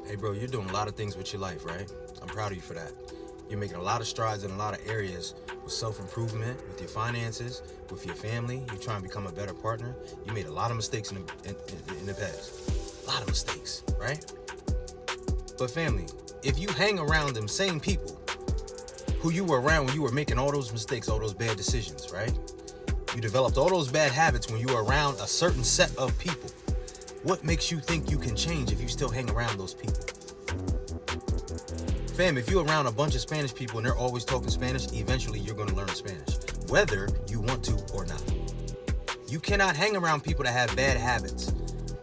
Hey, bro, you're doing a lot of things with your life, right? I'm proud of you for that. You're making a lot of strides in a lot of areas with self-improvement, with your finances, with your family. You're trying to become a better partner. You made a lot of mistakes in the past. A lot of mistakes, right? But family, if you hang around them same people who you were around when you were making all those mistakes, all those bad decisions, right? You developed all those bad habits when you were around a certain set of people. What makes you think you can change if you still hang around those people? Fam, if you're around a bunch of Spanish people and they're always talking Spanish, eventually you're going to learn Spanish, whether you want to or not. You cannot hang around people that have bad habits,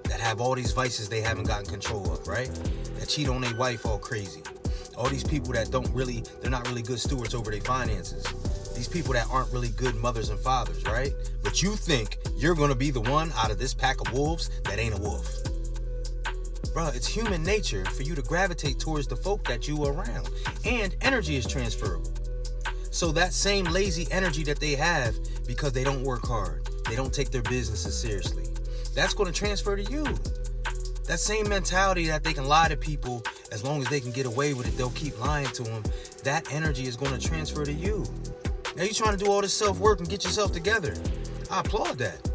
that have all these vices they haven't gotten control of, right? That cheat on their wife all crazy. All these people that they're not really good stewards over their finances. These people that aren't really good mothers and fathers, right? But you think you're going to be the one out of this pack of wolves that ain't a wolf. Bro, it's human nature for you to gravitate towards the folk that you are around. And energy is transferable. So that same lazy energy that they have because they don't work hard, they don't take their businesses seriously, that's going to transfer to you. That same mentality that they can lie to people as long as they can get away with it, they'll keep lying to them. That energy is going to transfer to you. Now you're trying to do all this self-work and get yourself together. I applaud that.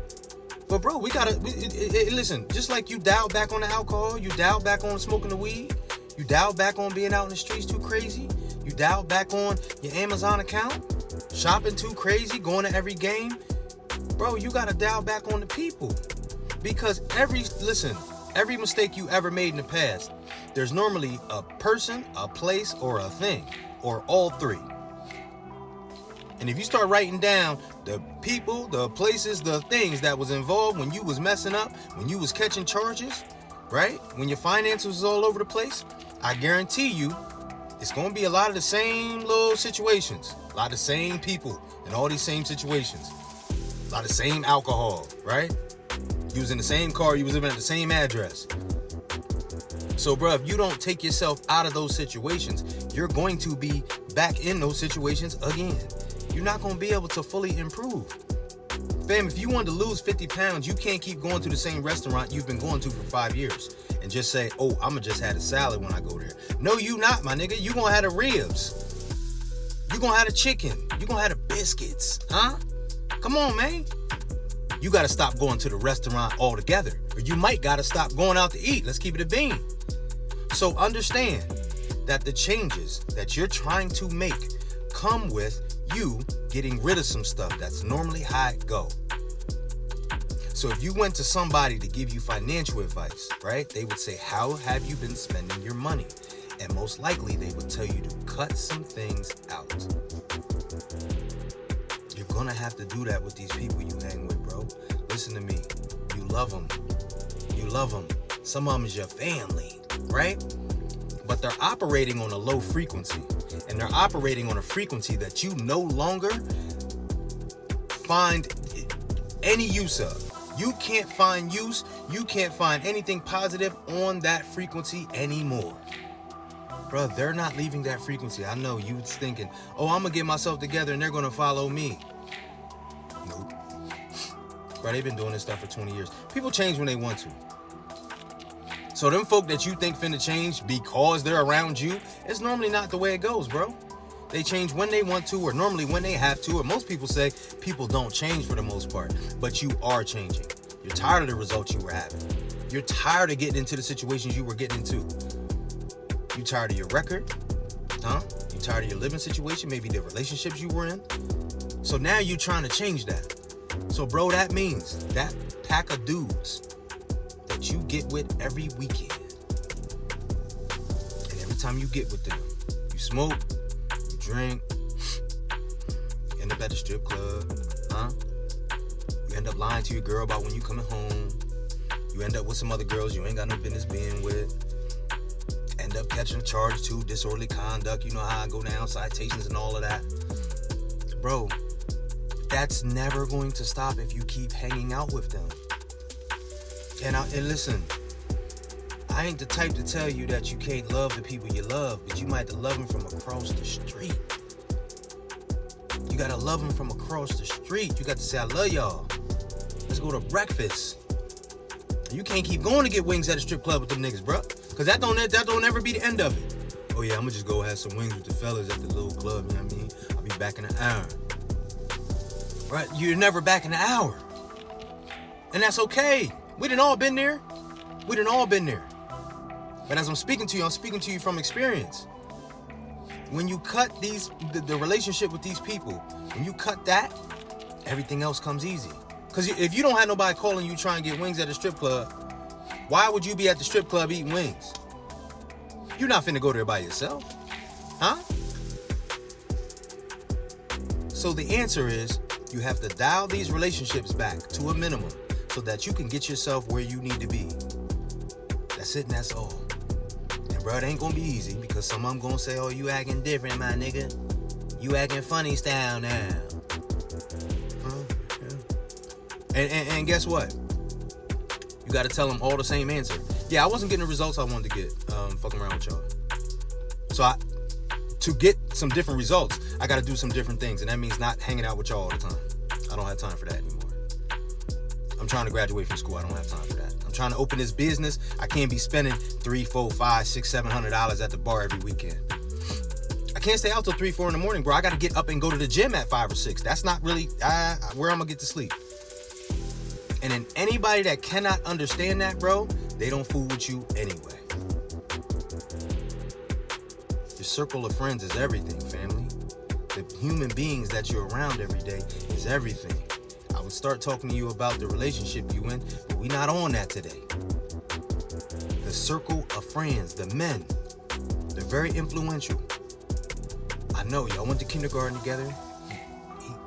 But bro, listen, just like you dialed back on the alcohol, you dialed back on smoking the weed, you dialed back on being out in the streets too crazy, you dialed back on your Amazon account, shopping too crazy, going to every game. Bro, you got to dial back on the people. Because every mistake you ever made in the past, there's normally a person, a place, or a thing, or all three. And if you start writing down the people, the places, the things that was involved when you was messing up, when you was catching charges, right? When your finances was all over the place, I guarantee you, it's going to be a lot of the same little situations, a lot of the same people in all these same situations, a lot of the same alcohol, right? You was in the same car, you was living at the same address. So, bro, if you don't take yourself out of those situations, you're going to be back in those situations again. You're not going to be able to fully improve. Fam, if you want to lose 50 pounds, you can't keep going to the same restaurant you've been going to for 5 years and just say, oh, I'm going to just have a salad when I go there. No, you not, my nigga. You going to have the ribs. You going to have the chicken. You going to have the biscuits. Huh? Come on, man. You got to stop going to the restaurant altogether. Or you might got to stop going out to eat. Let's keep it a bean. So understand that the changes that you're trying to make come with you getting rid of some stuff. That's normally how it go. So if you went to somebody to give you financial advice, right? They would say, how have you been spending your money? And most likely they would tell you to cut some things out. You're gonna have to do that with these people you hang with, bro. Listen to me. You love them. You love them. Some of them is your family, right? But they're operating on a low frequency. And they're operating on a frequency that you no longer find any use of. You can't find use. You can't find anything positive on that frequency anymore. Bro, they're not leaving that frequency. I know you was thinking, oh, I'm going to get myself together and they're going to follow me. Nope. Bro, they've been doing this stuff for 20 years. People change when they want to. So them folk that you think finna change because they're around you, it's normally not the way it goes, bro. They change when they want to, or normally when they have to, or most people say people don't change for the most part, but you are changing. You're tired of the results you were having. You're tired of getting into the situations you were getting into. You tired of your record, huh? You tired of your living situation, maybe the relationships you were in. So now you're trying to change that. So bro, that means that pack of dudes that you get with every weekend, and every time you get with them, you smoke, you drink, you end up at the strip club, huh? You end up lying to your girl about when you coming home. You end up with some other girls you ain't got no business being with. End up catching a charge too, disorderly conduct. You know how I go down, citations and all of that. Bro, that's never going to stop if you keep hanging out with them. And listen, I ain't the type to tell you that you can't love the people you love, but you might have to love them from across the street. You gotta love them from across the street. You got to say, I love y'all. Let's go to breakfast. You can't keep going to get wings at a strip club with them niggas, bro. Because that don't ever be the end of it. Oh yeah, I'm gonna just go have some wings with the fellas at the little club, you know what I mean? I'll be back in an hour. Right? You're never back in an hour. And that's okay. We done all been there. We done all been there. But as I'm speaking to you from experience. When you cut the relationship with these people, when you cut that, everything else comes easy. Because if you don't have nobody calling you trying to get wings at a strip club, why would you be at the strip club eating wings? You're not finna go there by yourself. Huh? So the answer is, you have to dial these relationships back to a minimum so that you can get yourself where you need to be. That's it and that's all. And bro, it ain't gonna be easy because some of them gonna say, oh, you acting different, my nigga. You acting funny style now. Yeah. And guess what? You gotta tell them all the same answer. Yeah, I wasn't getting the results I wanted to get fucking around with y'all. So to get some different results, I gotta do some different things. And that means not hanging out with y'all all the time. I don't have time for that anymore. I'm trying to graduate from school. I don't have time for that. I'm trying to open this business. I can't be spending $300, $400, $500, $600, $700 at the bar every weekend. I can't stay out till 3, 4 in the morning, bro. I got to get up and go to the gym at 5 or 6. That's not really where I'm going to get to sleep. And then anybody that cannot understand that, bro, they don't fool with you anyway. Your circle of friends is everything, family. The human beings that you're around every day is everything. I would start talking to you about the relationship you in, but we not on that today. The circle of friends, the men, they're very influential. I know y'all went to kindergarten together.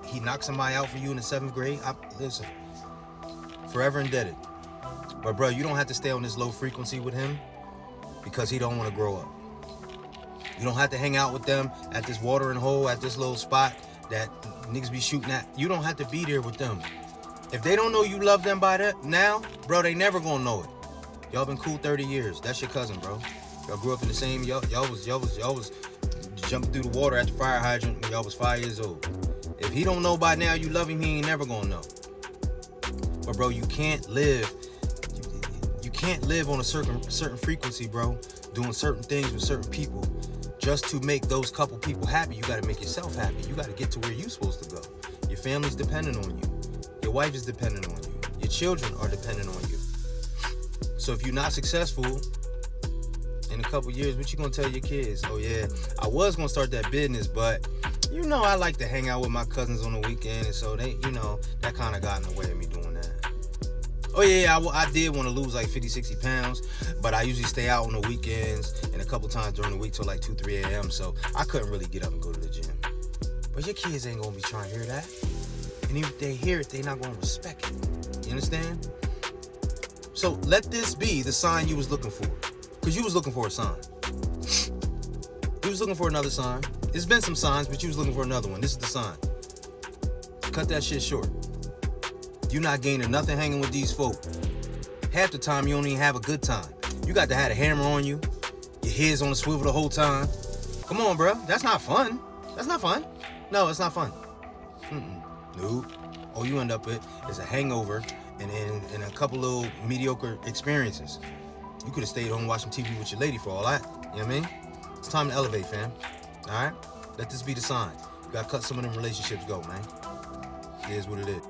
He knocked somebody out for you in the 7th grade. Listen, forever indebted. But bro, you don't have to stay on this low frequency with him because he don't want to grow up. You don't have to hang out with them at this watering hole, at this little spot that niggas be shooting at. You don't have to be there with them. If they don't know you love them by that now, bro, they never gonna know it. Y'all been cool 30 years. That's your cousin, bro. Y'all grew up in the same. Y'all was jumping through the water at the fire hydrant when y'all was 5 years old. If he don't know by now you love him, he ain't never gonna know. But bro, you can't live. You can't live on a certain frequency, bro. Doing certain things with certain people. Just to make those couple people happy, you gotta make yourself happy. You gotta get to where you're supposed to go. Your family's dependent on you. Your wife is dependent on you. Your children are dependent on you. So if you're not successful in a couple years, what you gonna tell your kids? Oh yeah, I was gonna start that business, but you know I like to hang out with my cousins on the weekend, and so they, you know, that kind of got in the way of me doing that. Oh yeah, I did want to lose like 50, 60 pounds, but I usually stay out on the weekends and a couple times during the week till like 2, 3 a.m. So I couldn't really get up and go to the gym. But your kids ain't gonna be trying to hear that. And even if they hear it, they not gonna respect it. You understand? So let this be the sign you was looking for. Because you was looking for a sign. You was looking for another sign. It's been some signs, but you was looking for another one. This is the sign. Cut that shit short. You're not gaining nothing hanging with these folk. Half the time, you don't even have a good time. You got to have a hammer on you. Your head's on the swivel the whole time. Come on, bro. That's not fun. That's not fun. No, it's not fun. Nope. All you end up with is a hangover and a couple little mediocre experiences. You could have stayed home and watched some TV with your lady for all that. You know what I mean? It's time to elevate, fam. All right? Let this be the sign. You got to cut some of them relationships go, man. It is what it is.